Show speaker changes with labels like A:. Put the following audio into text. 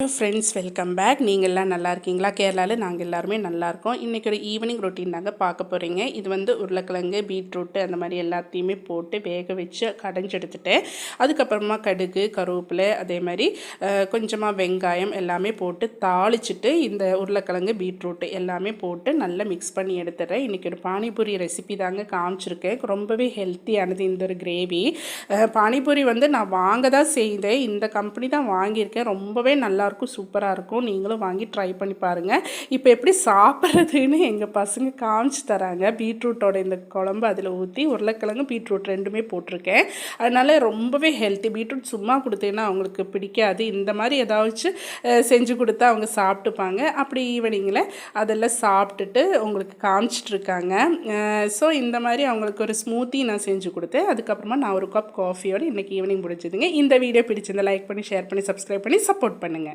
A: Hello friends, welcome back. நீங்கள் எல்லாம் நல்லா இருக்கீங்களா? கேரளாவில் நாங்கள் எல்லாருமே நல்லா இருக்கோம். இன்றைக்கி ஒரு ஈவினிங் ரொட்டீன் நாங்கள் பார்க்க போகிறீங்க. இது வந்து உருளைக்கிழங்கு, பீட்ரூட்டு அந்த மாதிரி எல்லாத்தையுமே போட்டு வேக வச்சு கடைஞ்சி எடுத்துட்டேன். அதுக்கப்புறமா கடுகு, கருவேப்பிலை, அதே மாதிரி கொஞ்சமாக வெங்காயம் எல்லாமே போட்டு தாளிச்சிட்டு இந்த உருளைக்கிழங்கு, பீட்ரூட்டு எல்லாமே போட்டு நல்லா மிக்ஸ் பண்ணி எடுத்துடுறேன். இன்றைக்கி ஒரு பானிபூரி ரெசிபி தாங்க காமிச்சிருக்கேன். ரொம்பவே ஹெல்த்தியானது இந்த ஒரு கிரேவி. பானிபூரி வந்து நான் வாங்க தான் செய்தேன். இந்த கம்பெனி தான் வாங்கியிருக்கேன். ரொம்பவே நல்லாயிருக்கும், சூப்பராக இருக்கும். நீங்களும் வாங்கி ட்ரை பண்ணி பாருங்கள். இப்போ எப்படி சாப்பிட்றதுன்னு எங்கள் பசங்க காமிச்சு தராங்க. பீட்ரூட்டோட இந்த குழம்பு அதில் ஊற்றி உருளைக்கிழங்கு, பீட்ரூட் ரெண்டுமே போட்டிருக்கேன். அதனால் ரொம்பவே ஹெல்த்தி. பீட்ரூட் சும்மா கொடுத்தீங்கன்னா அவங்களுக்கு பிடிக்காது. இந்த மாதிரி ஏதாச்சும் செஞ்சு கொடுத்தா அவங்க சாப்பிட்டுப்பாங்க. அப்படி ஈவினிங்கில் அதெல்லாம் சாப்பிட்டுட்டு உங்களுக்கு காமிச்சிட்ருக்காங்க. ஸோ இந்த மாதிரி அவங்களுக்கு ஒரு ஸ்மூத்தி நான் செஞ்சு கொடுத்தேன். அதுக்கப்புறமா நான் ஒரு கப் காஃபியோடு இன்றைக்கி ஈவினிங் முடிச்சதுங்க. இந்த வீடியோ பிடிச்சிருந்தா லைக் பண்ணி, ஷேர் பண்ணி, சப்ஸ்கிரைப் பண்ணி சப்போர்ட் பண்ணுங்கள்.